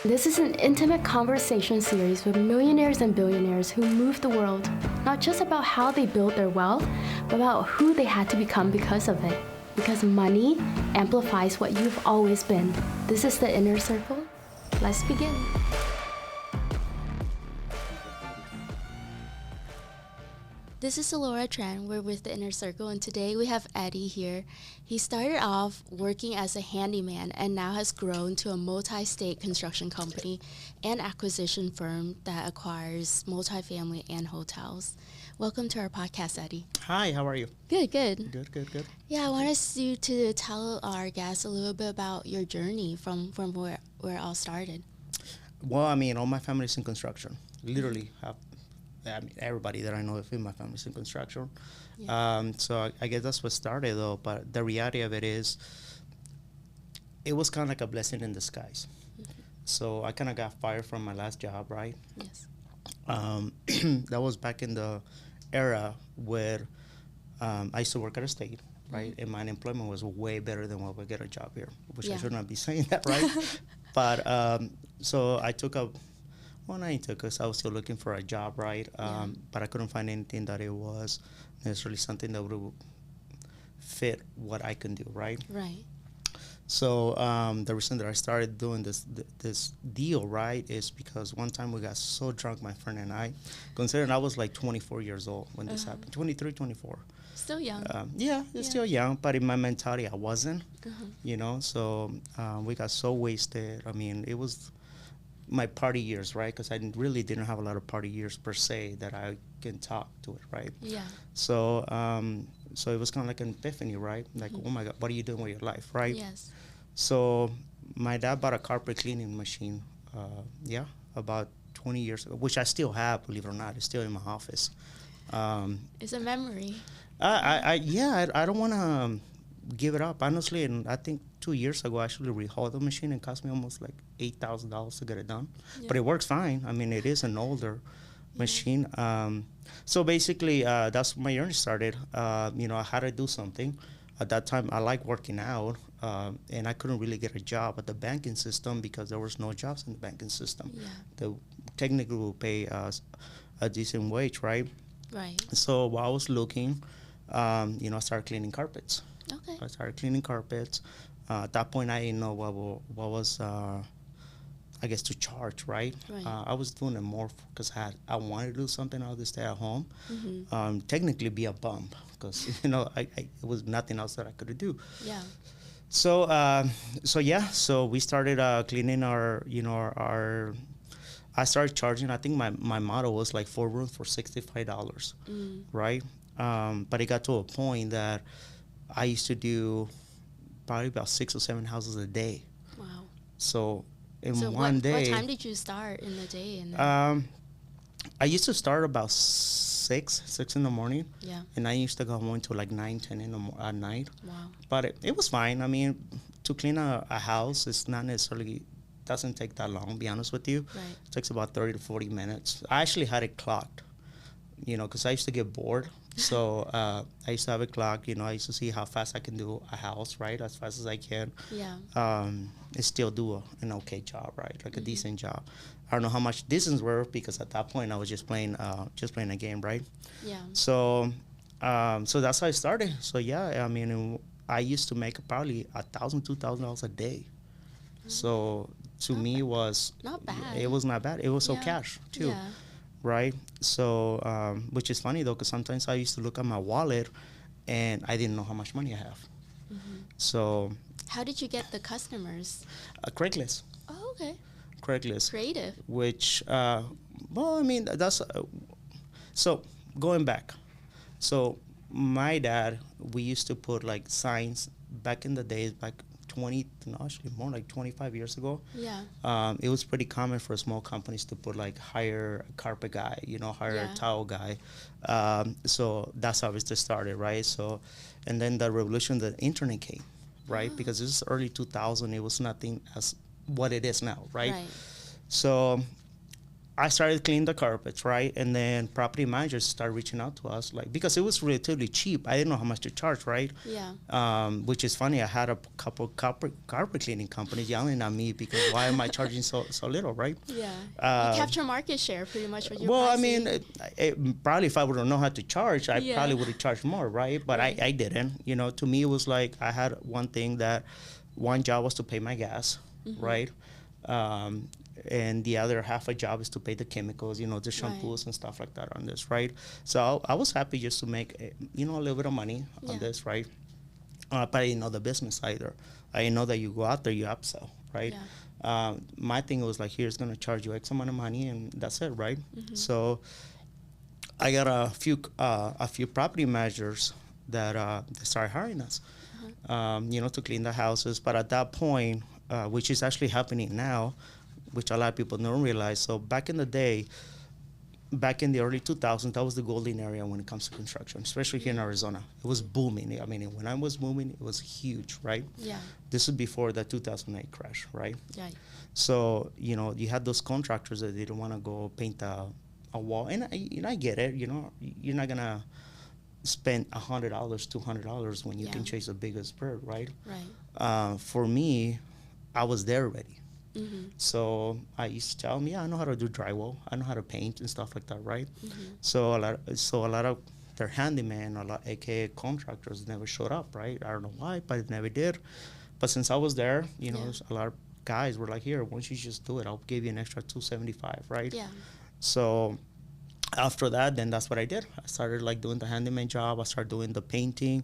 This is an intimate conversation series with millionaires and billionaires who moved the world, not just about how they built their wealth, but about who they had to become because of it. Because money amplifies what you've always been. This is the Inner Circle. Let's begin. This is Laura Tran. We're with the Inner Circle, and today we have Eddie here. He started off working as a handyman and now has grown to a multi-state construction company and acquisition firm that acquires multifamily and hotels. Welcome to our podcast, Eddie. Hi, how are you? Good. Good. Yeah, I want you to tell our guests a little bit about your journey from where it all started. Well, I mean, all my family's in construction. Literally, everybody that I know in my family's in construction. Yeah. So I guess that's what started, though. But the reality of it is, it was kind of like a blessing in disguise. Mm-hmm. So I kind of got fired from my last job, right? Yes. That was back in the era where I used to work at a state, right? Mm-hmm. And my unemployment was way better than what we get a job here, which I Yeah. should not be saying that, right? But so I took up. Well, I took because I was still looking for a job, right? But I couldn't find anything that it was necessarily something that would fit what I can do, right? Right. So the reason that I started doing this deal, right, is because one time we got so drunk, my friend and I, considering I was like 24 years old when this happened, 23, 24. Still young. Still young, but in my mentality, I wasn't, Uh-huh. So we got so wasted. I mean, it was my party years, right? Because I really didn't have a lot of party years per se that I can talk to it, right? Yeah. So so it was kind of like an epiphany, right? Like, oh my God, what are you doing with your life, right? Yes. So my dad bought a carpet cleaning machine, about 20 years ago, which I still have, believe it or not. It's still in my office. It's a memory. I don't want to give it up, honestly. And I think 2 years ago, I actually rehauled the machine. It cost me almost like $8,000 to get it done. Yeah. But it works fine. I mean, it is an older machine. So basically, that's my journey started. I had to do something. At that time, I liked working out, and I couldn't really get a job at the banking system because there was no jobs in the banking system. Yeah. They technically will pay us a decent wage, right? Right. So while I was looking, I started cleaning carpets. Okay. I started cleaning carpets. At that point, I didn't know what was, I guess, to charge, right? Right. I was doing it more because I wanted to do something. I would stay at home. Mm-hmm. Technically be a bum because, it was nothing else that I could do. Yeah. So we started cleaning our I started charging. I think my model was like 4 rooms for $65, right? But it got to a point that I used to do probably about 6 or 7 houses a day. Wow. So what day. What time did you start in the day? And I used to start about 6 in the morning. Yeah. And I used to go home until like 9, 10 at night. Wow. But it was fine. I mean, to clean a house, it's not necessarily, doesn't take that long, to be honest with you. Right. It takes about 30 to 40 minutes. I actually had it clocked, because I used to get bored. So I used to have it clocked. I used to see how fast I can do a house, right, as fast as I can. Yeah. And still do an okay job, right, like a decent job. I don't know how much distance were because at that point I was just playing a game, right? Yeah. So that's how I started. So yeah, I mean, I used to make probably $1,000, $2,000 a day. So to Not me, ba- it was not bad. It was not bad. It was all Yeah. cash too. Yeah. Right? So, which is funny though, because sometimes I used to look at my wallet and I didn't know how much money I have. Mm-hmm. So, How did you get the customers? Craigslist. Oh, okay. Craigslist. Creative. Which, I mean, that's, so going back. So, my dad, we used to put like signs back in the days, actually more like 25 years ago. Yeah. It was pretty common for small companies to put like hire a carpet guy, hire Yeah. a towel guy. So that's how it just started, right? So, and then the revolution, the internet came, right? Oh. Because this is early 2000, it was nothing as what it is now, right? Right. So I started cleaning the carpets, right? And then property managers started reaching out to us, like, because it was relatively cheap. I didn't know how much to charge, right? Yeah. Which is funny. I had a couple carpet cleaning companies yelling at me because why am I charging so little, right? Yeah. You Uh, capture market share pretty much with your well, I pricing. mean, probably if I would have known how to charge, I Yeah. probably would have charged more, right? But Right. I didn't. You know, to me, it was like I had one thing that one job was to pay my gas, Mm-hmm. right? Um, and the other half a job is to pay the chemicals, you know, the Right. shampoos and stuff like that on this, right? So I was happy just to make, you know, a little bit of money Yeah. on this, right? But I didn't know the business either. I didn't know that you go out there, you upsell, right? Yeah. My thing was like, here's gonna charge you X amount of money, and that's it, right? Mm-hmm. So I got a few property managers that they started hiring us, you know, to clean the houses. But at that point, which is actually happening now, which a lot of people don't realize. So back in the day, back in the early 2000s, that was the golden area when it comes to construction, especially here in Arizona. It was booming. I mean, when I was moving, it was huge, right? Yeah. This is before the 2008 crash, right? Right. So, you know, you had those contractors that didn't want to go paint a wall. And I get it, you know, you're not going to spend $100, $200 when you Yeah. can chase the biggest bird, right? Right. For me, I was there already. Mm-hmm. So I used to tell them, yeah, I know how to do drywall. I know how to paint and stuff like that, right? Mm-hmm. So a lot of their handyman, AKA contractors, never showed up, right? I don't know why, but it never did. But since I was there, you know, Yeah. a lot of guys were like, here, why don't you just do it? I'll give you an extra $275, right? Yeah. So after that, then that's what I did. I started like doing the handyman job. I started doing the painting.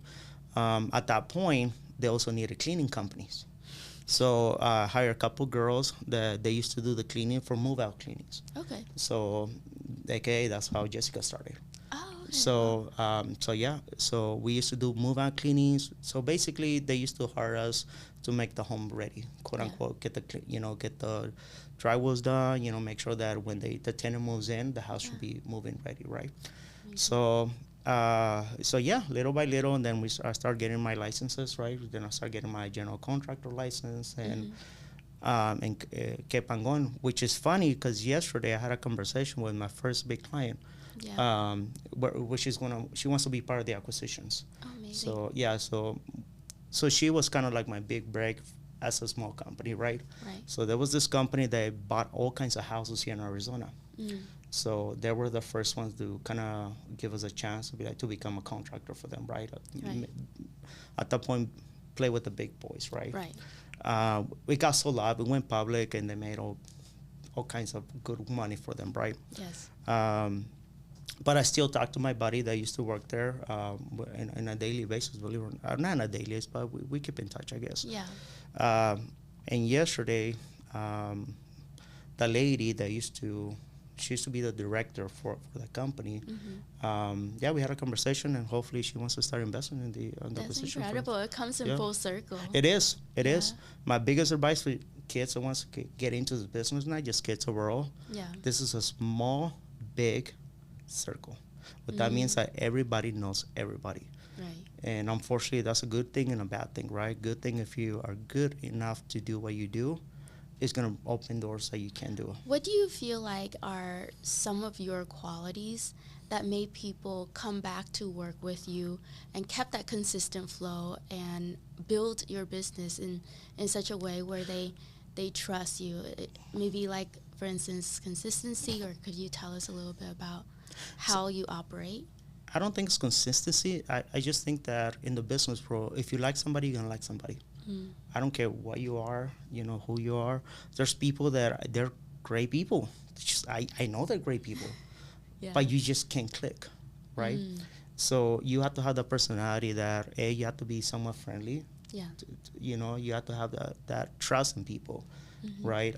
At that point, they also needed cleaning companies. So I hired a couple girls that they used to do the cleaning for move-out cleanings. Okay. So, AKA, that's how Jessica started. Oh. Okay. So, so we used to do move-out cleanings. So basically, they used to hire us to make the home ready, quote Yeah. unquote, get the drywalls done. You know, make sure that when the tenant moves in, the house should be moving ready, right? So, so yeah, little by little, and then I start getting my licenses, right? Then I start getting my general contractor license, and kept on going. Which is funny because yesterday I had a conversation with my first big client, Yeah. where she wants to be part of the acquisitions. Oh, amazing. So yeah, so she was kind of like my big break as a small company, right? Right. So there was this company that bought all kinds of houses here in Arizona. Mm. So they were the first ones to kind of give us a chance to become a contractor for them, right? Right. At that point, play with the big boys, right? Right. We got sold out. We went public, and they made all kinds of good money for them, right? Yes. But I still talk to my buddy that used to work there on a daily basis, believe it or not. Not on a daily basis, but we keep in touch, I guess. Yeah. And yesterday, the lady that she used to be the director for the company. Mm-hmm. Yeah, we had a conversation, and hopefully she wants to start investing in the That's position. incredible. It comes in Yeah. full circle. It is. It Yeah. is. My biggest advice for kids that wants to get into the business, not just kids overall, Yeah. this is a small, big circle. But that means that everybody knows everybody. Right. And unfortunately, that's a good thing and a bad thing, right? Good thing if you are good enough to do what you do, it's going to open doors that you can do. What do you feel like are some of your qualities that made people come back to work with you and kept that consistent flow and build your business in such a way where they trust you? Maybe like, for instance, consistency, or could you tell us a little bit about how you operate? I don't think it's consistency. I just think that in the business world, if you like somebody, you're going to like somebody. Mm. I don't care what you are, you know, who you are. There's people that they're great people. I know they're great people, Yeah. but you just can't click, right? Mm. So you have to have the personality that, you have to be somewhat friendly. Yeah. You know, you have to have that trust in people, Mm-hmm. right?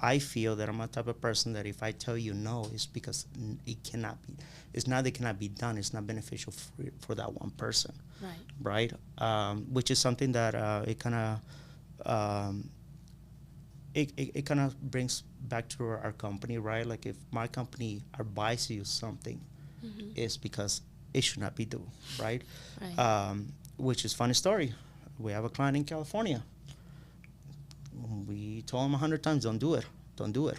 I feel that I'm a type of person that if I tell you no, it's because it cannot be. It's not that it cannot be done. It's not beneficial for that one person, Right. right? Which is something that it kind of it kind of brings back to our company, right? Like if my company advises you something, Mm-hmm. it's because it should not be done, right? Right. Which is funny story. We have a client in California. We told him 100 times, don't do it.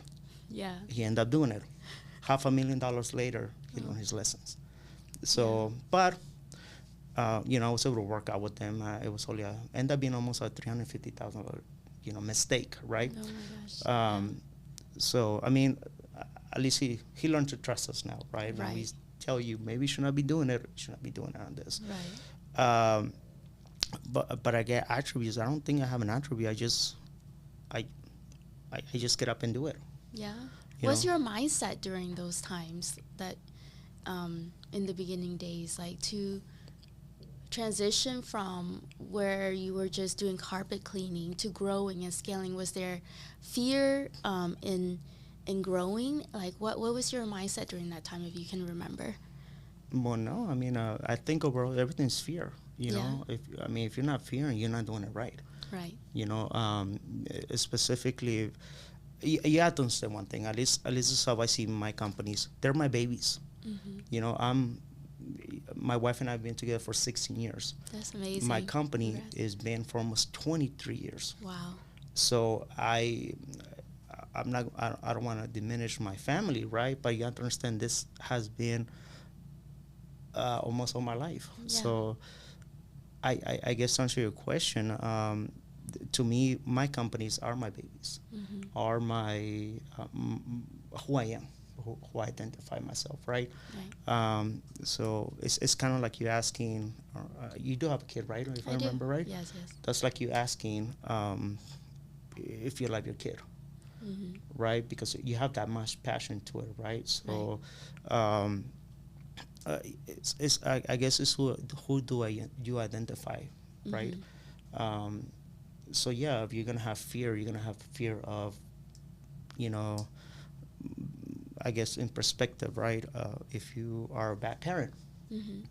Yeah. He ended up doing it. $500,000 later, his lessons. So, but I was able to work out with them. It was only ended up being almost a $350,000, mistake, right? Oh my gosh. So I mean, at least he learned to trust us now, right? When we Right. tell you maybe you should not be doing it, you should not be doing it on this. Right. Um, but I get attributes. I don't think I have an attribute. I I just get up and do it. Yeah. You What's know? your mindset during those times that in the beginning days, like to transition from where you were just doing carpet cleaning to growing and scaling? Was there fear in growing? Like what was your mindset during that time, if you can remember? Well, no. I mean, I think overall everything's fear. Yeah. If you're not fearing, you're not doing it right. Right. Specifically, you have to understand one thing. At least this is how I see my companies. They're my babies. Mm-hmm. My wife and I have been together for 16 years. That's amazing. My company Congrats. has been for almost 23 years. Wow. So I don't want to diminish my family, right? But you have to understand this has been almost all my life. Yeah. So I guess to answer your question, to me, my companies are my babies, Mm-hmm. are my who I am, who I identify myself, right? Right. So it's kind of like you asking, you do have a kid, right? If I do. remember right. Yes. Yes. That's like you asking if you love your kid, Mm-hmm. right? Because you have that much passion to it, right? So um, I guess it's who do you identify, right? Mm-hmm. So yeah, if you're gonna have fear, you're gonna have fear of, you know, I guess in perspective, right? If you are a bad parent, Mm-hmm.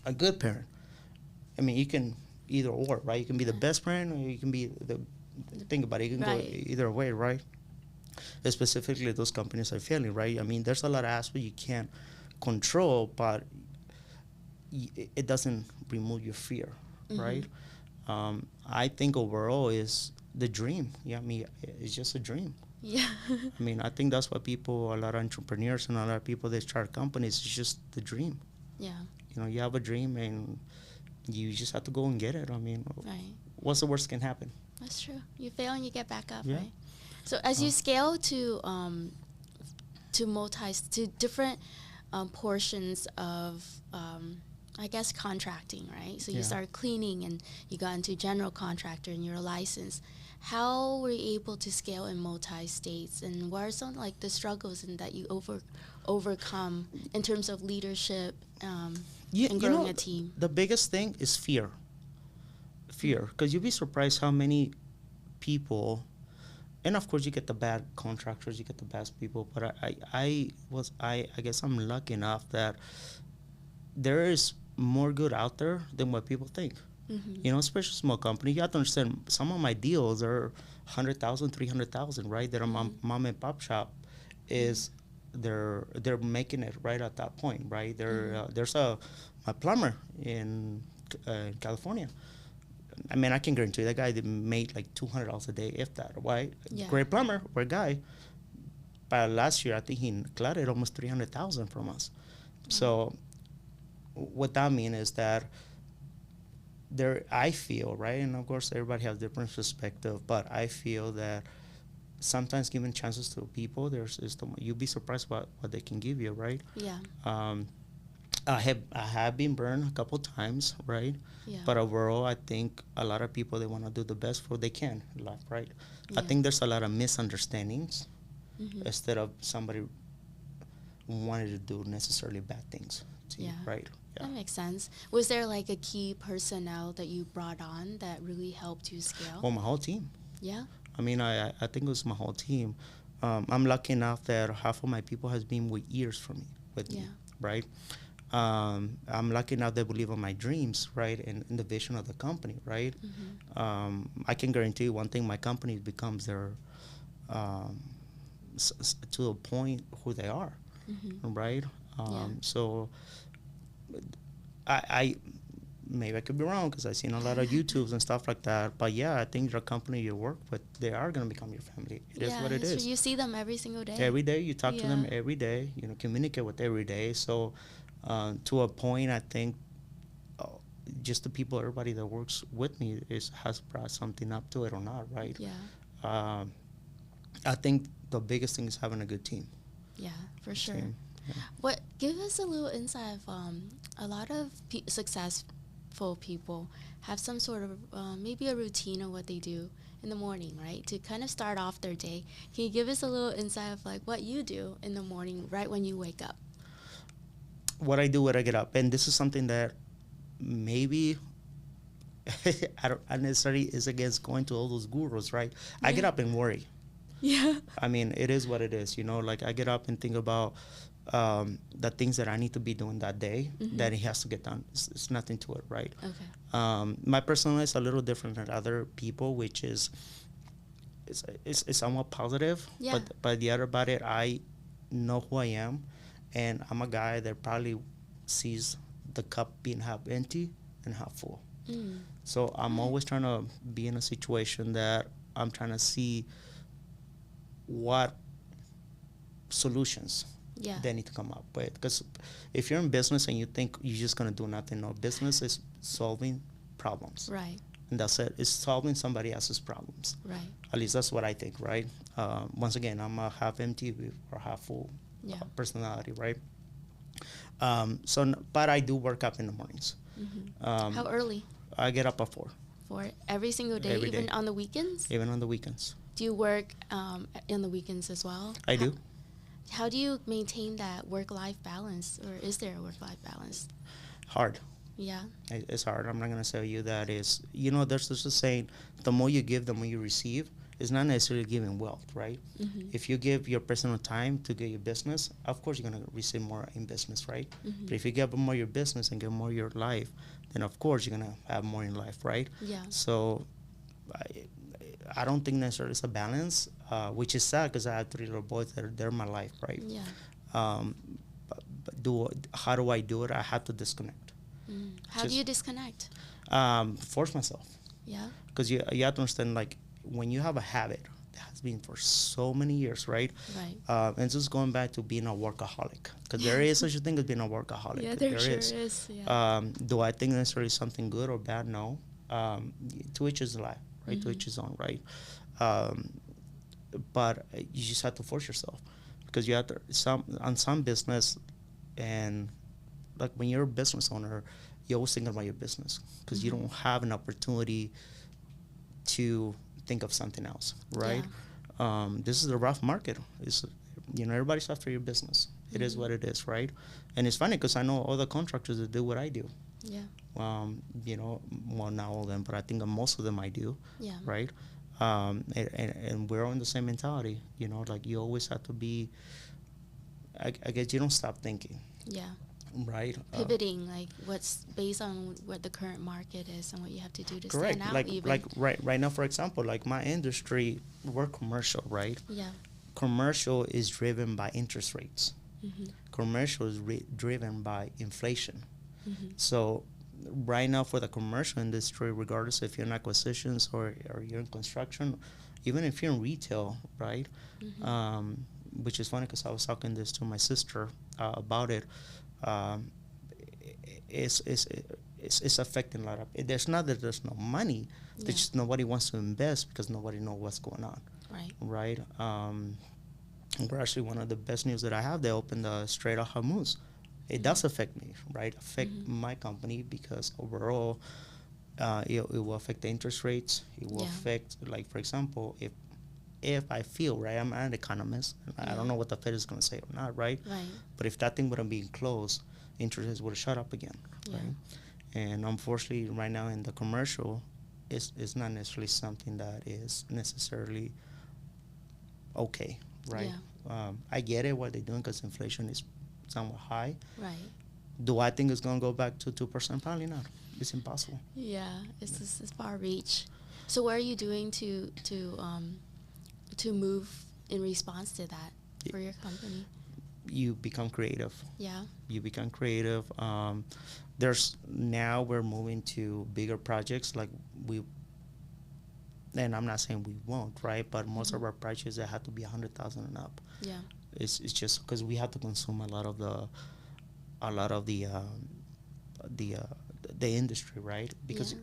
a good parent, I mean, you can either or, right? You can be the best parent, or you can be the think about it. You can go Right. either way, right? Specifically, those companies are failing, right? I mean, there's a lot of aspects you can't control, but it doesn't remove your fear, Mm-hmm. right? I think overall is the dream. Yeah, I mean, it's just a dream. Yeah. I mean, I think that's what people, a lot of entrepreneurs and a lot of people that start companies, it's just the dream. Yeah. You have a dream and you just have to go and get it. I mean, Right. what's the worst can happen? That's true. You fail and you get back up, Yeah. right? So as you scale to different portions of I guess contracting, right? So you Yeah. started cleaning and you got into general contractor and you're a license. How were you able to scale in multi-states, and what are some like the struggles in that you overcome in terms of leadership and growing a team? The biggest thing is fear. Fear, because you'd be surprised how many people, and of course you get the bad contractors, you get the best people, but I guess I'm lucky enough that there is more good out there than what people think. Mm-hmm. Especially small company. You have to understand some of my deals are 100,000, 300,000, right? They're a mom and pop shop, is they're making it right at that point, right? There's a plumber in California. I mean, I can guarantee you that guy that made like $200 a day, if that. Right? Yeah. Great plumber, great guy. But last year, I think he collected almost 300,000 from us. So what that means is that I feel, right, and of course everybody has different perspective, but I feel that sometimes giving chances to people, you'll be surprised what they can give you, right? Yeah. I have been burned a couple times, right? Yeah. But overall, I think a lot of people, they want to do the best for they can in life, right? Yeah. I think there's a lot of misunderstandings Mm-hmm. instead of somebody wanting to do necessarily bad things to you, Yeah. right? That makes sense. Was there like a key personnel that you brought on that really helped you scale? Well, my whole team. Yeah. I mean, I think it was my whole team. I'm lucky enough that half of my people has been with years with me, right? I'm lucky enough they believe in my dreams, right, and in the vision of the company, right? Mm-hmm. I can guarantee you one thing: my company becomes their to a point who they are, Mm-hmm. right? Yeah. So I maybe I could be wrong because I've seen a lot of YouTubes and stuff like that. But yeah, I think your company you work with, they are going to become your family. It is what it it's true. is. You see them every single day. Every day you talk to them Yeah. every day, communicate with every day. So to a point, I think uh, just the people, everybody that works with me has brought something up to it or not, right? Yeah. Um, I think the biggest thing is having a good team. Yeah, for sure. Team. Yeah. What give us a little insight of a lot of successful people have some sort of maybe a routine of what they do in the morning, right? To kind of start off their day. Can you give us a little insight of like what you do in the morning right when you wake up? What I do when I get up, and this is something that maybe I necessarily is against going to all those gurus, right? I get up and worry. Yeah. I mean, it is what it is, like I get up and think about the things that I need to be doing that day that it has to get done. It's nothing to it, right? Okay. My personality is a little different than other people, which is it's somewhat positive. Yeah. But the other about it, I know who I am, and I'm a guy that probably sees the cup being half empty and half full. Mm. So I'm always trying to be in a situation that I'm trying to see what solutions Yeah. they need to come up with. Because if you're in business and you think you're just going to do nothing, no, business is solving problems. Right. And that's it. It's solving somebody else's problems. Right. At least that's what I think, right? Once again, I'm a half empty or half full Yeah. personality, right? But I do work up in the mornings. How early? I get up at 4, For every single day, Every even day. on the weekends? even on the weekends. Do you work on the weekends as well? I do. How do you maintain that work-life balance, or is there a work-life balance? Hard. Yeah. It's hard. I'm not going to tell you that is, there's this saying, the more you give, the more you receive. It's not necessarily giving wealth, right? If you give your personal time to get your business, of course you're going to receive more in business, right? But if you give more your business and give more your life, then of course you're going to have more in life, right? Yeah. So I don't think necessarily it's a balance, which is sad because I have 3 little boys that they're my life, right? Yeah. But how do I do it? I have to disconnect. How do you disconnect? Force myself. Yeah. Because you have to understand, like, when you have a habit that has been for so many years, right? Right. And just going back to being a workaholic, because there is such a thing as being a workaholic. Yeah, there sure is. Yeah. Do I think necessarily something good or bad? No. To each his life, right? To each his own, right? But you just have to force yourself, because you have to some business, and like when you're a business owner, you're always thinking about your business, because you don't have an opportunity to think of something else, right? This is a rough market. It's, everybody's after your business. It is what it is, right? And it's funny because I know all the contractors that do what I do. Yeah. Well, not all of them, but I think most of them I do. Yeah. Right. And we're all in the same mentality. Like you always have to be. I guess you don't stop thinking. Yeah. Right. Pivoting, like what's based on what the current market is and what you have to do to Correct. stand out. Like even. like right now, for example, like my industry, we're commercial, right? Yeah. Commercial is driven by interest rates. Commercial is driven by inflation. So right now for the commercial industry, regardless if you're in acquisitions or you're in construction, even if you're in retail, right? Which is funny because I was talking this to my sister about it. It's affecting a lot of. There's not that there's no money. There's just nobody wants to invest because nobody knows what's going on. Right. Right. We're actually one of the best news that I have. They opened the Strait of Hormuz. It does affect me, right? Affect my company because overall, it will affect the interest rates. It will affect, like for example, if I feel right, I'm an economist. I don't know what the Fed is going to say or not, right? Right. But if that thing wouldn't be closed, interest rates would have shut up again, right? And unfortunately, right now in the commercial, it's not necessarily something that is necessarily okay, right? I get it what they're doing because inflation is somewhat high. Right. Do I think it's going to go back to 2%? Probably not. It's impossible. Yeah, it's far reach. So what are you doing to move in response to that for your company? you become creative. Yeah. You become creative. There's now we're moving to bigger projects like we. And I'm not saying we won't, right? But most of our projects that have to be 100,000 and up. Yeah. It's just because we have to consume a lot of the uh, the industry, right? Because Yeah.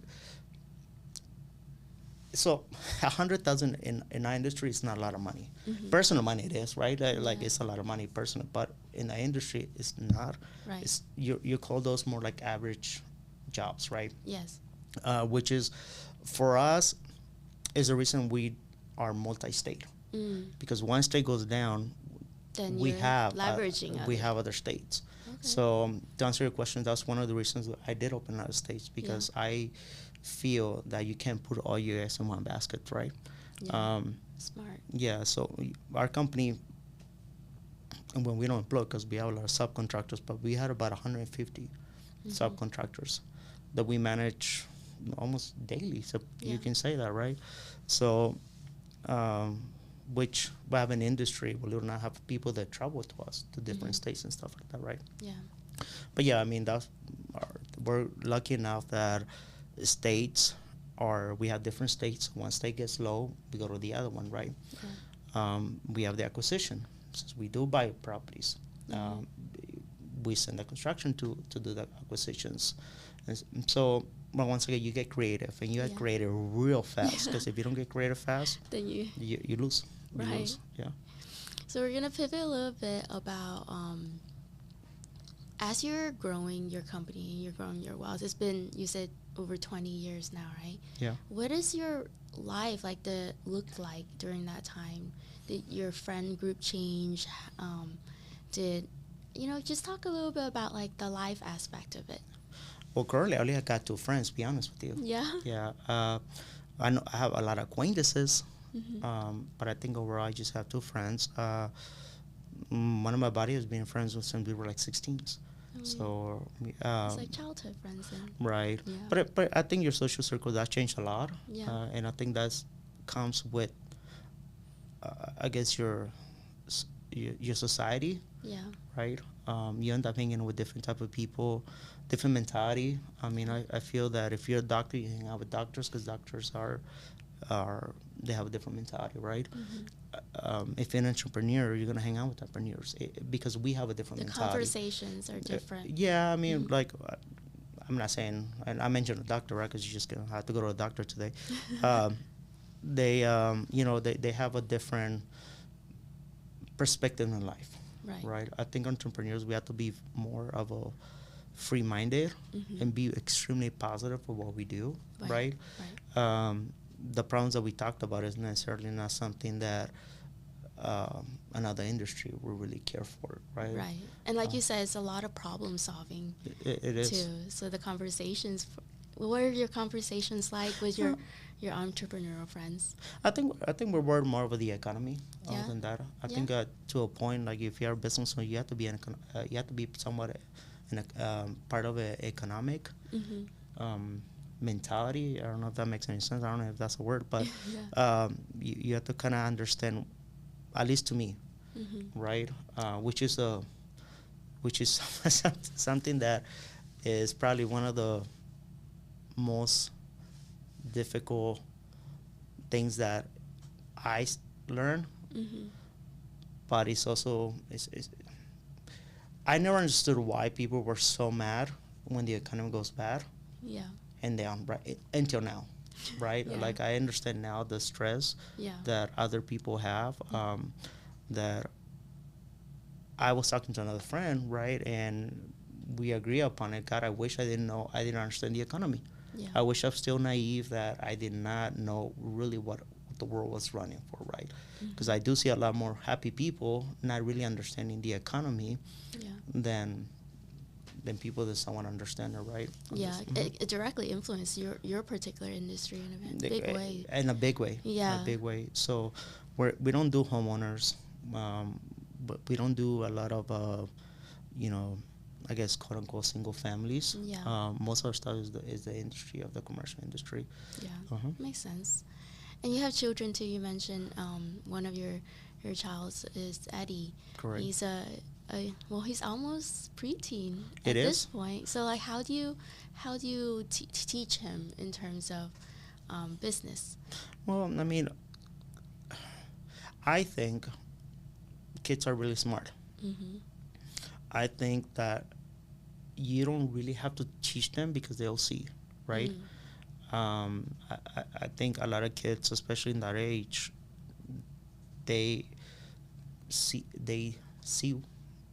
so 100,000 in our industry is not a lot of money. Mhm. Personal money it is, right? Like Yeah. it's a lot of money personal, but in the industry it's not. Right. It's you call those more like average jobs, right? Yes. Which is for us is the reason we are multi-state, Mm. because one state goes down, Then we you're have leveraging we others. have other states. Okay. So to answer your question, that's one of the reasons I did open other states, because I feel that you can't put all your eggs in one basket, right? Yeah. Smart. Yeah. So our company, and when we don't employ, because we have a lot of subcontractors, but we had about 150 subcontractors that we manage almost daily. So Yeah. you can say that, right? So, which we have an industry, believe it or not, have people that travel to us to different states and stuff like that, right? Yeah. But yeah, I mean, we're lucky enough that states we have different states. One state gets low, we go to the other one, right? Yeah. We have the acquisition. Since we do buy properties, we send the construction to do the acquisitions. And so, but once again, you get creative, and you get Yeah. creative real fast, because if you don't get creative fast, Then you. you lose. You Right. lose. Yeah. So we're gonna pivot a little bit about as you're growing your company and you're growing your wealth. It's been, you said, over 20 years now, right? Yeah. What is your life looked like during that time? Did your friend group change? Did just talk a little bit about like the life aspect of it. Well, currently I only got two friends. To be honest with you. Yeah. Yeah. I know I have a lot of acquaintances, Mm-hmm. but I think overall I just have two friends. One of my buddies has been friends with since we were like 16. So It's like childhood friends then. right. Yeah. But I think your social circle that changed a lot. Yeah. And I think that's comes with I guess your society, Yeah. right? You end up hanging with different type of people, different mentality. I mean, I feel that if you're a doctor, you hang out with doctors, because doctors are they have a different mentality, right? If you're an entrepreneur, you're gonna hang out with entrepreneurs, because we have a different The mentality. conversations are different. Yeah, I mean, like, I'm not saying, and I mentioned a doctor, right? Because you're just gonna have to go to a doctor today. They, they have a different perspective in life, Right. right? I think entrepreneurs, we have to be more of a free-minded and be extremely positive for what we do, right? Right. The problems that we talked about is necessarily not something that another industry will really care for, right? Right. And like you said, it's a lot of problem solving It is. too. So the conversations, what are your conversations like with your entrepreneurial friends? I think we're worried more about the economy Yeah. than that. I Yeah. think to a point, like if you're a business owner, you have to be you have to be somewhat part of an economic mentality. I don't know if that makes any sense. I don't know if that's a word, but Yeah. you have to kind of understand, at least to me, right? Which is something that is probably one of the most difficult things that I learned, but it's also I never understood why people were so mad when the economy goes bad, Yeah. and down, right, until now, right? Yeah. Like I understand now the stress Yeah. that other people have. That I was talking to another friend, right, and we agree upon it. God, I wish I didn't understand the economy. Yeah. I wish I'm still naive that I did not know really what the world was running for, right? Because I do see a lot more happy people not really understanding the economy Yeah. than people that someone understand it, right? Yeah. It directly influenced your particular industry in a big way. In a big way. Yeah. In a big way. So we don't do homeowners, but we don't do a lot of, I guess, quote unquote, single families. Yeah. Most of our stuff is the industry of the commercial industry. Yeah. Makes sense. And you have children too. You mentioned one of your your child is Eddie. Correct. He's he's almost preteen It at this is. point. So like, how do you teach him in terms of business? Well, I mean, I think kids are really smart. Mm-hmm. I think that you don't really have to teach them because they'll see, right? I think a lot of kids, especially in that age, they see they see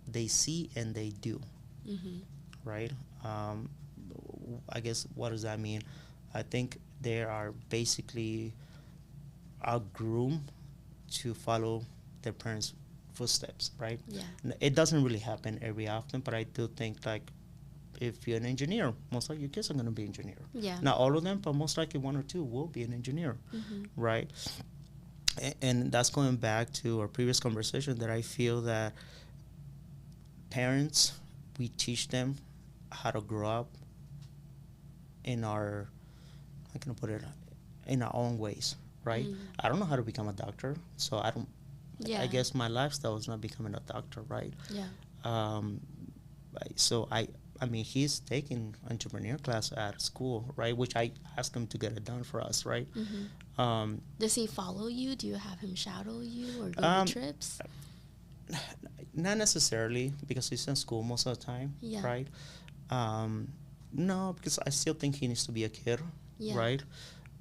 they see and they do, Mm-hmm. right? um, I guess, what does that mean? I think they are basically are groomed to follow their parents footsteps, right? Yeah. It doesn't really happen every often, but I do think, like, if you're an engineer, most likely your kids are going to be engineer. Yeah. Not all of them, but most likely one or two will be an engineer, Mm-hmm. right? And that's going back to our previous conversation, that I feel that parents, we teach them how to grow up in our, how can I put it, in our own ways, right? I don't know how to become a doctor, so I don't. Yeah. I guess my lifestyle is not becoming a doctor, right? Yeah. Um, so I mean, he's taking entrepreneur class at school, right? Which I asked him to get it done for us, right? Mm-hmm. Does he follow you? Do you have him shadow you or go Um, to trips? Not necessarily, because he's in school most of the time, Yeah. right? Um, no, because I still think he needs to be a kid, Yeah. right?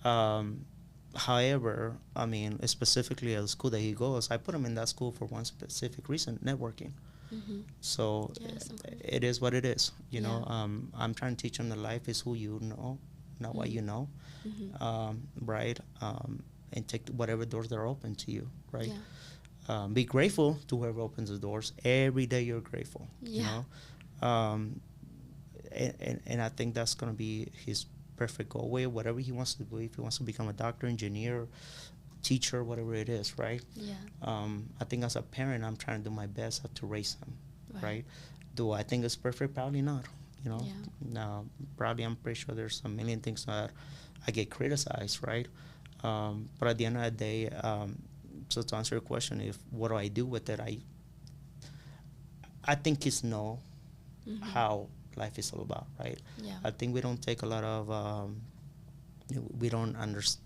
Um, However, I mean, specifically at the school that he goes, I put him in that school for one specific reason: networking. Mm-hmm. So Yeah, that's important. it is what it is, you know. Yeah. I'm trying to teach him that life is who you know, not what you know, Mm-hmm. right? And take whatever doors that are open to you, right? Yeah. Be grateful to whoever opens the doors. Every day you're grateful, you Yeah. know. And I think that's going to be his perfect goal. Whatever he wants to do, if he wants to become a doctor, engineer, teacher, whatever it is, right? Yeah. I think as a parent, I'm trying to do my best to raise him, Right. right? Do I think it's perfect? Probably not, you know. Yeah. No, probably, I'm pretty sure there's a million things that I get criticized, right? But at the end of the day, so to answer your question, if what do I do with it, I think kids know Mm-hmm. how life is all about, right? Yeah. I think we don't take a lot of we don't understand,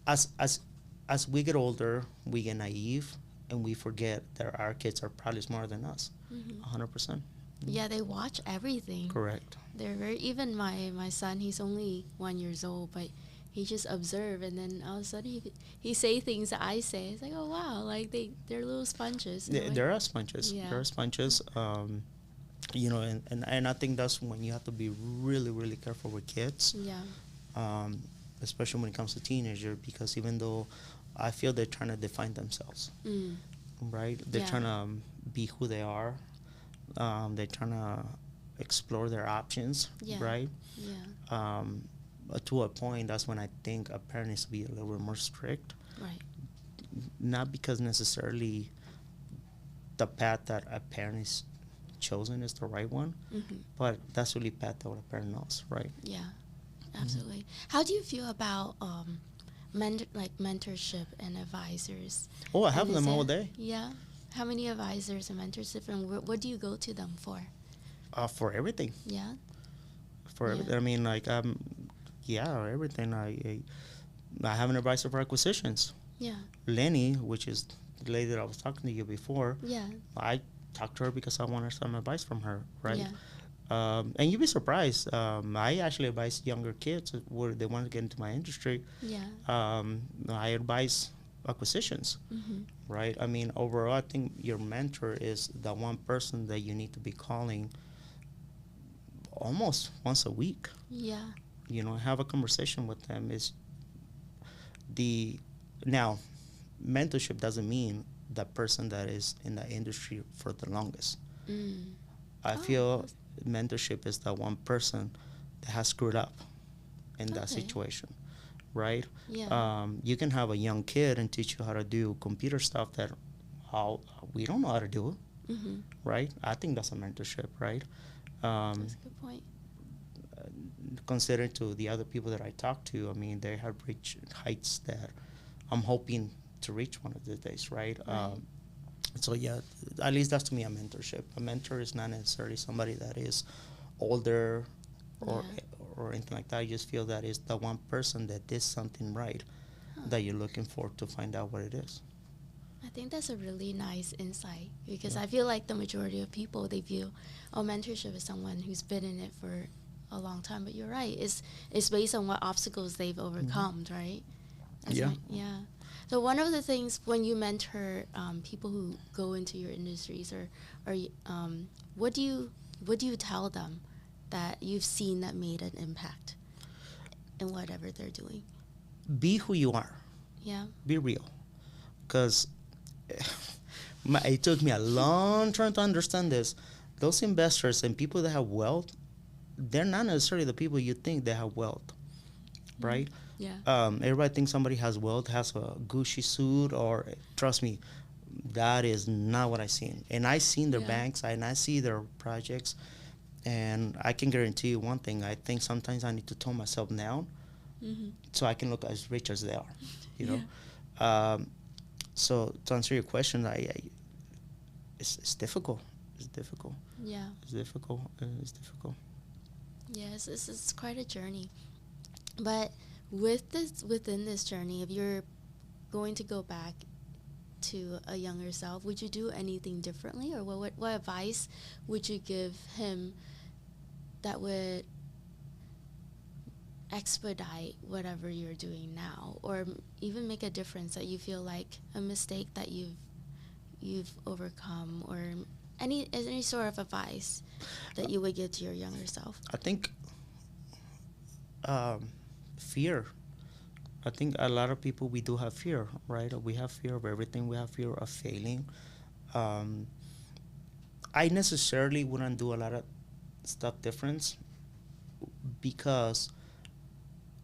as we get older, we get naive and we forget that our kids are probably smarter than us. Mm-hmm. 100%. Yeah, they watch everything. Correct. They're very, even my son, he's only 1 years old, but he just observe, and then all of a sudden he say things that I say. It's like, oh wow, like they're little sponges. in a way. There are sponges. Yeah. There are sponges. You know, and I think that's when you have to be really, really careful with kids. Yeah. Especially when it comes to teenagers, because even though I feel they're trying to define themselves, Mm. right? They're Yeah. trying to be who they are. They're trying to explore their options, Yeah. right? Yeah. To a point, that's when I think a parent needs to be a little bit more strict. Right. Not because necessarily the path that a parent is chosen is the right one, Mm-hmm. but that's really path that a parent knows, right? Yeah. Absolutely. How do you feel about mentorship and advisors? Oh, I have And is them all there- day. Yeah. How many advisors and mentorship, and what do you go to them for? For everything. Yeah. For Yeah. everything. I mean, like, yeah, everything. I have an advisor for acquisitions. Yeah. Lenny, which is the lady that I was talking to you before, Yeah. I talked to her because I wanted some advice from her, right? Yeah. And you'd be surprised. I actually advise younger kids where they want to get into my industry. Yeah. I advise acquisitions, Mm-hmm. right? I mean, overall, I think your mentor is the one person that you need to be calling almost once a week. Yeah. You know, have a conversation with them. Now, mentorship doesn't mean the person that is in the industry for the longest. Mm. I Oh, feel that's- mentorship is the one person that has screwed up in that Okay. situation, right? Yeah. You can have a young kid and teach you how to do computer stuff that we don't know how to do, Mm-hmm. right? I think that's a mentorship, right? That's a good point. Considering to the other people that I talk to, I mean, they have reached heights that I'm hoping to reach one of the days, right? Right. So yeah, at least that's to me a mentorship. A mentor is not necessarily somebody that is older or Yeah. or anything like that. I just feel that is the one person that did something right Huh. that you're looking for to find out what it is. I think that's a really nice insight because Yeah. I feel like the majority of people they view mentorship as someone who's been in it for a long time. But you're right; it's based on what obstacles they've overcome, right? Yeah. Yeah. So one of the things when you mentor people who go into your industries, or what do you tell them that you've seen that made an impact in whatever they're doing? Be who you are. Yeah. Be real. Because it took me a long time to understand this. Those investors and people that have wealth, they're not necessarily the people you think they have wealth, right? Yeah. Everybody thinks somebody has wealth, has a Gucci suit, or trust me, that is not what I seen. And I seen their Yeah. banks, and I see their projects, and I can guarantee you one thing. I think sometimes I need to tone myself down Mm-hmm. so I can look as rich as they are, you Yeah. know. So to answer your question, it's difficult. It's difficult. Yeah. It's difficult. It's difficult. Yes, this is quite a journey. But within this journey, if you're going to go back to a younger self, would you do anything differently, or what advice would you give him that would expedite whatever you're doing now, or even make a difference that you feel like a mistake that you've overcome, or any sort of advice that you would give to your younger self? I think fear. I think a lot of people, we do have fear, right? We have fear of everything. We have fear of failing. Um, I necessarily wouldn't do a lot of stuff different because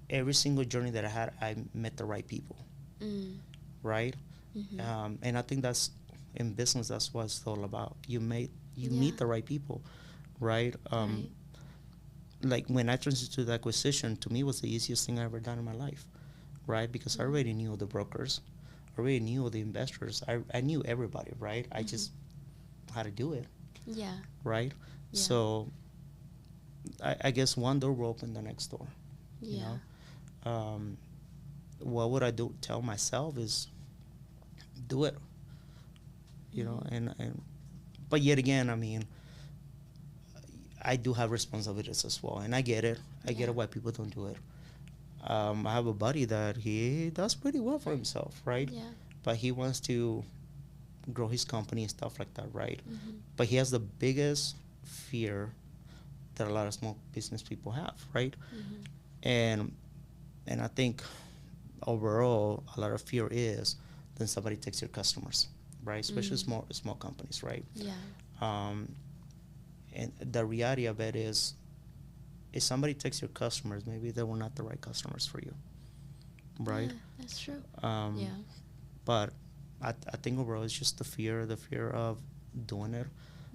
every single journey that I had, I met the right people, Mm. right? Mm-hmm. And I think that's in business. That's what it's all about. You Yeah. meet the right people, right? Right. Like when I transitioned to the acquisition, to me was the easiest thing I ever done in my life, right? Because I Mhm. already knew the brokers, I already knew the investors, I knew everybody, right? I just how to do it, Yeah. right? Yeah. So I guess one door will open the next door, you Yeah. know. What would I do? Tell myself is do it, you know. Mhm. And but yet again, I mean, I do have responsibilities as well, and I get it. I get Yeah. it why people don't do it. I have a buddy that he does pretty well for himself, right? Yeah. But he wants to grow his company and stuff like that, right? Mhm. But he has the biggest fear that a lot of small business people have, right? Mhm. And I think overall a lot of fear is then somebody takes your customers, right? Especially Mm. small companies, right? Yeah. Um, and the reality of it is, if somebody takes your customers, maybe they were not the right customers for you, right? Yeah, that's true. Um, Yeah. but I think overall it's just the fear of doing it.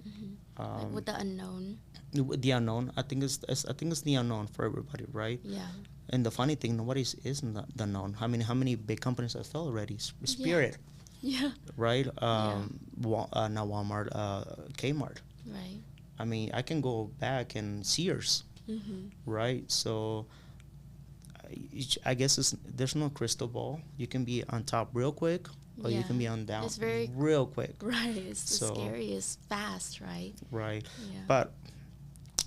Mhm. Like Um, with the unknown. the unknown. I think it's the unknown for everybody, right? Yeah. And the funny thing, nobody is in the unknown. How many big companies have failed already? Yeah. Spirit, Yeah. right? Yeah. Not Walmart, Kmart. Right. I mean, I can go back and Sears, Mhm. right? So I guess there's no crystal ball. You can be on top real quick, or you Yeah. can be on down It's very real quick. right. It's the So scariest fast, right? right, Yeah. but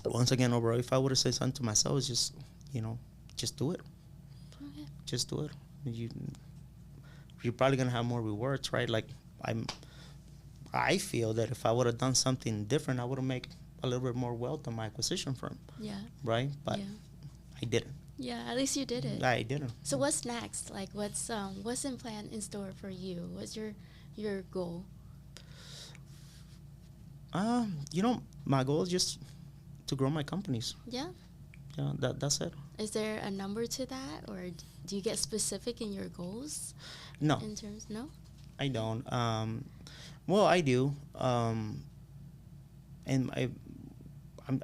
once again, overall, if I would have said something to myself, it's just just do it, Okay. just do it. You you're probably gonna have more rewards, right? Like I feel that if I would have done something different, I would have made a little bit more wealth on my acquisition firm, Yeah. right? But Yeah. I didn't. Yeah. At least you did it. I didn't. So what's next? Like what's in plan in store for you? What's your goal? My goal is just to grow my companies. Yeah. Yeah, that's it. Is there a number to that, or do you get specific in your goals? No, In terms, no. I don't. Well, I do. And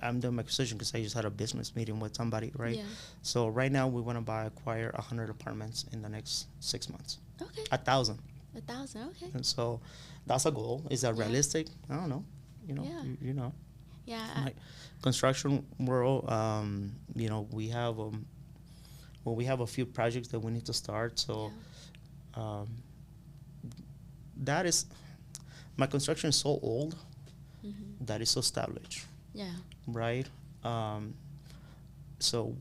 I'm doing my acquisition because I just had a business meeting with somebody, right? Yeah. So right now we want to acquire 100 apartments in the next 6 months. Okay. 1,000. 1,000. Okay. And so that's a goal. Is that Yeah. realistic? I don't know. Yeah. You know, Yeah. like construction world. We have we have a few projects that we need to start. Yeah. So um, that is my construction is so old Mm-hmm. that is so established, Yeah. right? Um, so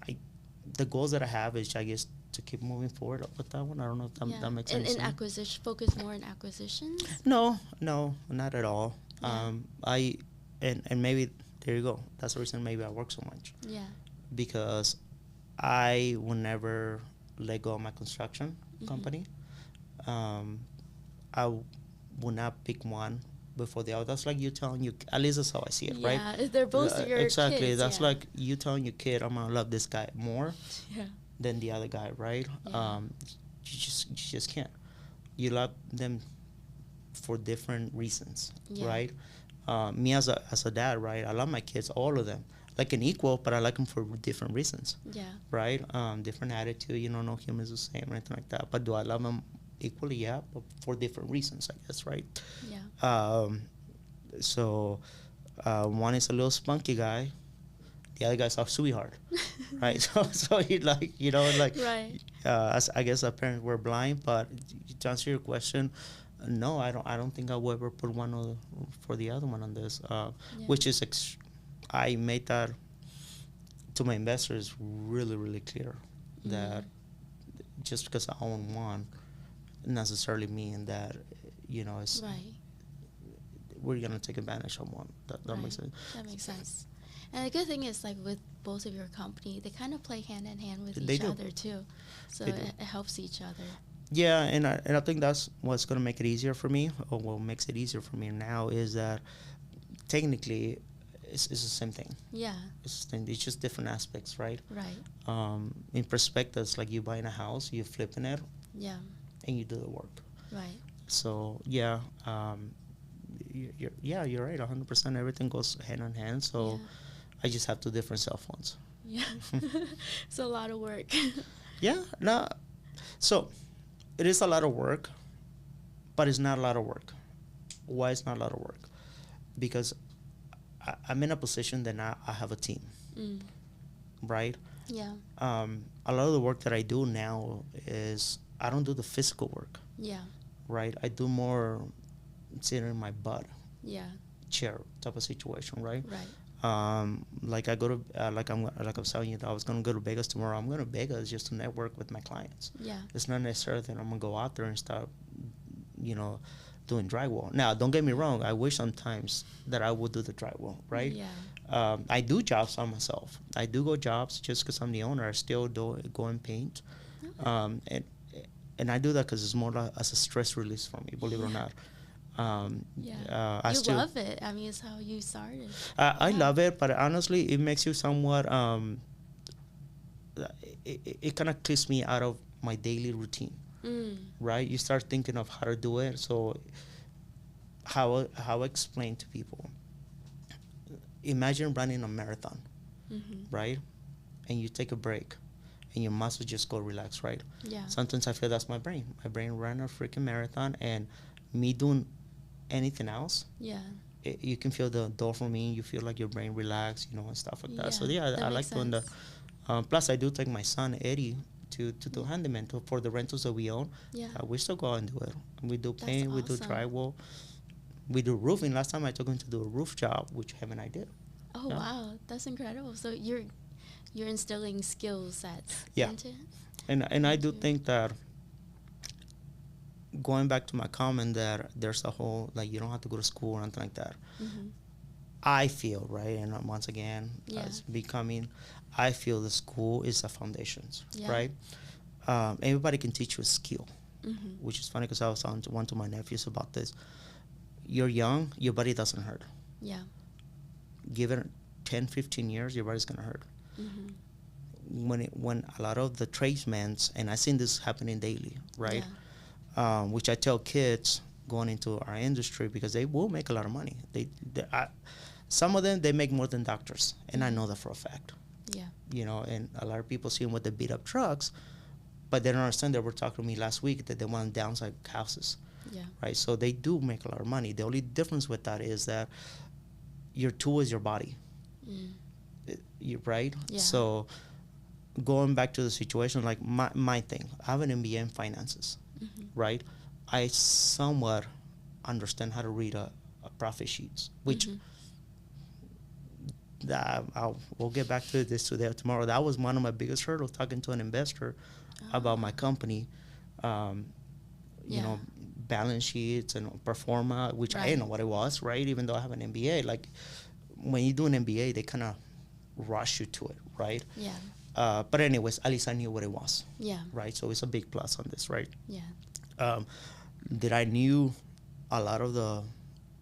I the goals that I have is, I guess, to keep moving forward with that one. I don't know if Yeah. that makes And sense. in acquisition, focus more on acquisitions. No, no, not at all. Yeah. I and maybe there you go. That's the reason maybe I work so much, Yeah. because I will never let go of my construction Mhm. company. Um, will not pick one before the other. That's like you telling you, at least that's how I see it, right? Yeah. They're both your Exactly. kids. That's Yeah. like you telling your kid, I'm gonna love this guy more Yeah. than the other guy, right? Yeah. You just can't. You love them for different reasons, Yeah. right? Me as a dad, right? I love my kids, all of them, like an equal, but I like them for different reasons, Yeah. right? Different attitude. No human's the same or anything like that. But do I love them equally? Yeah, but for different reasons, I guess, right? Yeah. So one is a little spunky guy, the other guy's a sweetheart, right? So you like, Right. as I guess our parents were blind. But to answer your question, no, I don't think I will ever put one for the other one on this. Yeah. Which is I made that to my investors really, really clear that just because I own one necessarily mean that it's Right. we're gonna take advantage of one. That Right. makes sense. That makes sense. And the good thing is, like with both of your company, they kind of play hand in hand with They each do. other too. So They do. it helps each other. Yeah, and I think that's what's gonna make it easier for me, or what makes it easier for me now, is that technically it's the same thing. Yeah. It's the same. It's just different aspects, right? Right. In perspectives, like you buying a house, you're flipping it, Yeah. and you do the work. Right. So yeah, you're right, 100%. Everything goes hand in hand. So Yeah. I just have two different cell phones. Yeah. It's a lot of work. Yeah, no. So it is a lot of work, but it's not a lot of work. Why it's not a lot of work? Because I'm in a position that now I have a team, Mm. right? Yeah. A lot of the work that I do now is I don't do the physical work, Yeah. right? I do more sitting in my butt Yeah. chair type of situation, right? Right. Like I go to like I was telling you that I was gonna go to Vegas tomorrow. I'm going to Vegas just to network with my clients. Yeah. It's not necessarily that I'm gonna go out there and start, doing drywall. Now, don't get me wrong. I wish sometimes that I would do the drywall, right? Yeah. I do jobs on myself. I do go jobs just because I'm the owner. I still do go and paint, Okay. And I do that because it's more like as a stress release for me. Believe it or not. Yeah. I You still love it. I mean, it's how you started. I Yeah. love it, but honestly, it makes you somewhat. It kind of clips me out of my daily routine, Mm. right? You start thinking of how to do it. So how I explain to people. Imagine running a marathon, Mm-hmm. right? And you take a break, and your muscles just go relax, right? Yeah. Sometimes I feel that's my brain. My brain ran a freaking marathon, and me doing anything else, Yeah. you can feel the dopamine. You feel like your brain relax, and stuff like that. So Yeah, yeah, that I like makes doing the. sense. Plus, I do take my son Eddie to do handyman for the rentals that we own. Yeah. We still go out and do it. We do That's paint. We do awesome. drywall. We do roofing. Last time I took him to do a roof job, which him and I did. Oh Yeah. wow, that's incredible. So you're instilling skill sets Yeah. into it? And I do Into- think that, going back to my comment, that there's a whole, like, you don't have to go to school or anything like that. Mhm. I feel, right, and once again, Yeah. I feel the school is the foundations, Yeah. right? Everybody can teach you a skill, Mhm. which is funny because I was talking to one of my nephews about this. You're young, your body doesn't hurt. Yeah. Give it 10, 15 years, your body's going to hurt. Mhm. When a lot of the tradesmen, and I've seen this happening daily, right? Yeah. Which I tell kids going into our industry, because they will make a lot of money. Some of them, they make more than doctors, and I know that for a fact. Yeah. And a lot of people see them with the beat up trucks, but they don't understand. They were talking to me last week that they want to downsize houses, Yeah. right? So they do make a lot of money. The only difference with that is that your tool is your body, right? Yeah. So going back to the situation, like my thing, I have an MBA in finances, right? I somewhat understand how to read a profit sheets, which that we'll get back to this today or tomorrow. That was one of my biggest hurdles, talking to an investor about my company, you know, balance sheets and pro forma, which I didn't know what it was, right? Even though I have an MBA, like when you do an MBA, they kind of rush you to it, right? Yeah. But anyways, at least I knew what it was, Yeah. right? So it's a big plus on this, right? Yeah. Did I knew a lot of the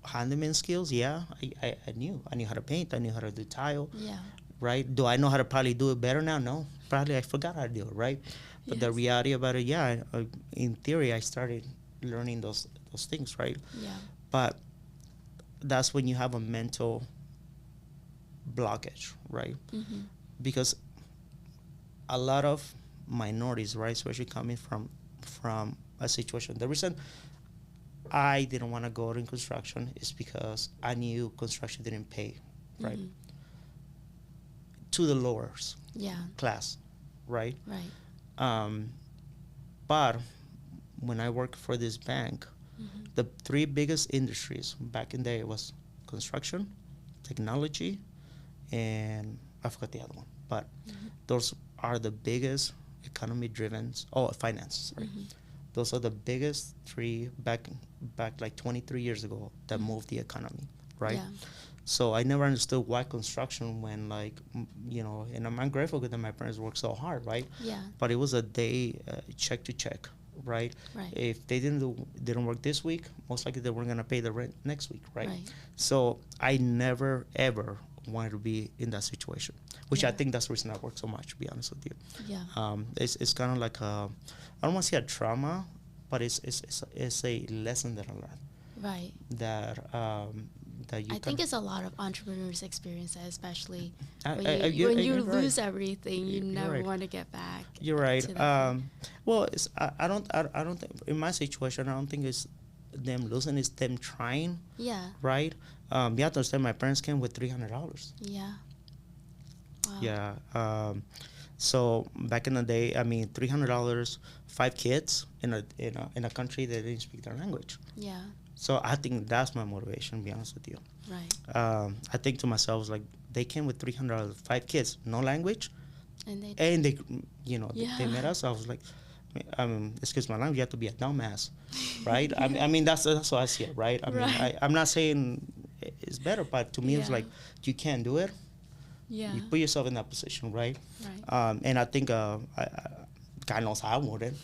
handyman skills? Yeah, I knew. I knew how to paint. I knew how to do tile. Yeah. Right? Do I know how to probably do it better now? No. Probably I forgot how to do it, right? But the reality about it, yeah, in theory, I started learning those things, right? Yeah. But that's when you have a mental blockage, right? Because a lot of minorities, right, especially coming from a situation. The reason I didn't want to go in construction is because I knew construction didn't pay, right? To the lowers class, right? Right. But when I worked for this bank, the three biggest industries back in the day was construction, technology, and I forgot the other one. But those are the biggest economy driven. Oh, finance. Sorry. Those are the biggest three back like 23 years ago that moved the economy, right? Yeah. So I never understood why construction when, like, you know, and I'm grateful that my parents worked so hard, right? Yeah. But it was a day check to check, right? Right. If they didn't work this week, most likely they weren't gonna pay the rent next week, right? Right. So I never ever wanted to be in that situation, which I think that's the reason I work so much. To be honest with you, Yeah. it's kind of like I don't want to say a trauma, but it's a lesson that I learned. Right. That that you. I think it's a lot of entrepreneurs experience that, especially when you're you right. lose everything, you You're never right. want to get back. You're right. to that. Well, I don't think in my situation I don't think it's them losing. It's them trying. Yeah. Right. You have to understand. My parents came with $300. Yeah. Wow. Yeah. So back in the day, I mean, $300, 5 kids in a country that didn't speak their language. Yeah. So I think that's my motivation. To be honest with you. Right. I think to myself, like, they came with $300, 5 kids, no language, And they you know, Yeah. they met us. I was like, excuse my language, you have to be a dumbass, right? I mean that's how I see it, right? I mean, Right. I'm not saying it's better, but to me it's Yeah. like, you can't do it. Yeah. You put yourself in that position, right? Right. And I think God knows I wouldn't,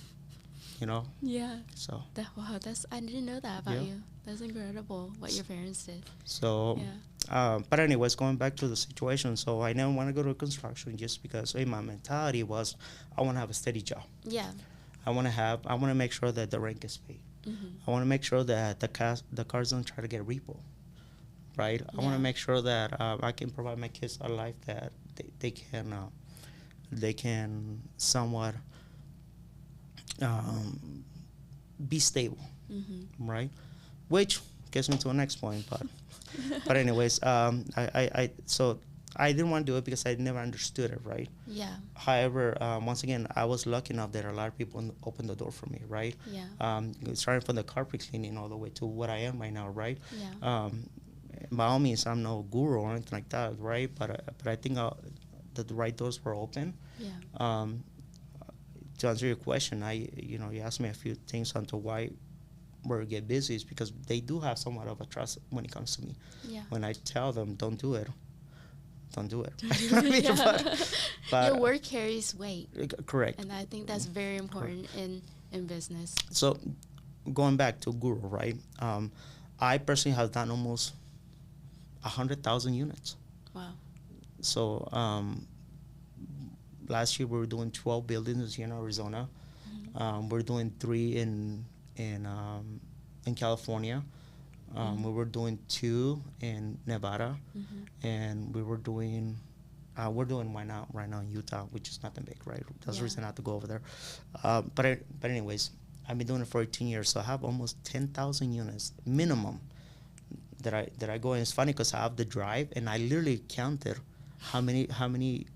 you know. Yeah. So Wow. I didn't know that about Yeah. you. That's incredible what your parents did. so. Yeah. But anyways, going back to the situation, so I never want to go to construction just because my mentality was I want to have a steady job. Yeah. I want to make sure that the rent gets paid. I want to make sure that the cars don't try to get repo, right? I want Yeah. to make sure that I can provide my kids a life that they can somewhat be stable, right? Which gets me to the next point, but anyways, so I didn't want to do it because I never understood it, right? Yeah. However, once again, I was lucky enough that a lot of people opened the door for me, right? Yeah. Starting from the carpet cleaning all the way to what I am right now, right? Yeah. By all means, I'm no guru or anything like that, right? But I think that the right doors were open. Yeah. To answer your question, you asked me a few things onto why we get busy is because they do have somewhat of a trust when it comes to me. Yeah. When I tell them don't do it. I mean, Yeah. but Your word carries weight, correct. and I think that's very important in business. So going back to Guru, right? I personally have done almost 100,000 units. Wow. So last year we were doing 12 buildings here in Arizona. We're doing 3 in California. We were doing 2 in Nevada, and we were doing We're doing right now in Utah, which is nothing big, right? That's the Yeah. reason not to go over there. But anyways, I've been doing it for 18 years, so I have almost 10,000 units minimum that I go in. It's funny because I have the drive, and I literally counted how many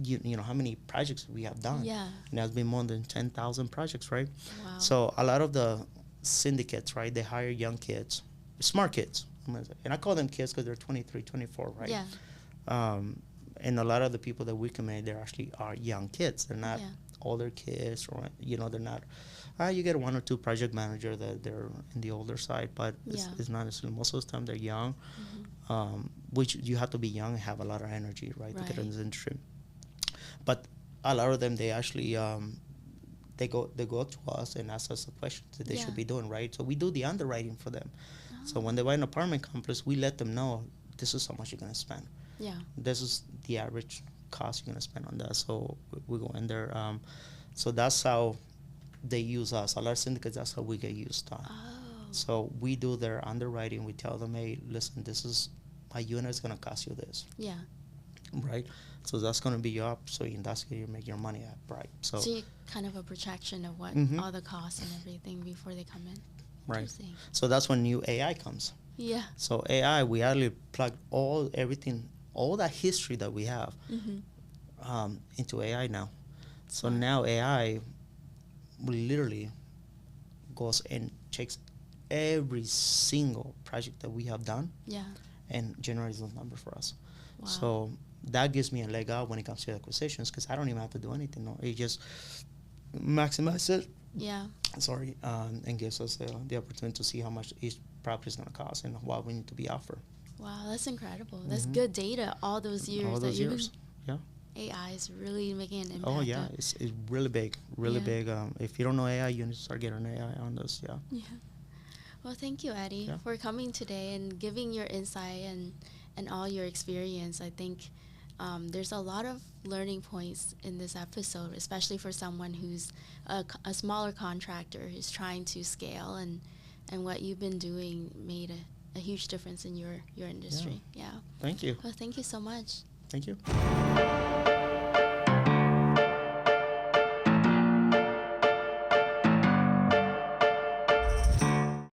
you know how many projects we have done. Yeah. And that's been more than 10,000 projects, right? Wow. So a lot of the syndicates, right? They hire young kids, smart kids, and I call them kids because they're 23, 24, right? Yeah. And a lot of the people that we commit, they actually are young kids. They're not Yeah. older kids, or they're not. You get one or two project manager that they're in the older side, but Yeah. it's not necessarily. Most of the time, they're young, Mm-hmm. which you have to be young and have a lot of energy, right, to get in Right. this industry. But a lot of them, they actually they go to us and ask us the questions that they Yeah. should be doing, right? So we do the underwriting for them. So Oh. when they buy an apartment complex, we let them know this is how much you're gonna spend. Yeah. This is the average cost you're gonna spend on that. So we go in there. So that's how they use us. A lot of syndicates, that's how we get used on. Oh. So we do their underwriting. We tell them, hey, listen, this is my unit is gonna cost you this, Yeah. right? So that's gonna be up. So that's how you make your money at, right? So So you kind of a projection of what Mhm. all the costs and everything before they come in. right. Interesting. So that's when new AI comes. Yeah. So AI, we actually plug everything, all that history that we have Mm-hmm. into AI now. So Smart. now AI literally goes and checks every single project that we have done Yeah. and generates those numbers for us. Wow. So that gives me a leg up when it comes to acquisitions because I don't even have to do anything. No, it just maximizes it. Yeah. Sorry, and gives us the opportunity to see how much each property is going to cost and what we need to be offered. Wow, that's incredible. That's Mhm. good data. All those years All that those you've years, been, yeah. AI is really making an impact. Oh yeah, it's really big, really Yeah. big. If you don't know AI, you need to start getting AI on this. Yeah. Yeah. Well, thank you, Eddie, Yeah. for coming today and giving your insight and all your experience. I think there's a lot of learning points in this episode, especially for someone who's a smaller contractor who's trying to scale, and what you've been doing made a huge difference in your industry. Yeah. Thank you. Well, thank you so much. Thank you.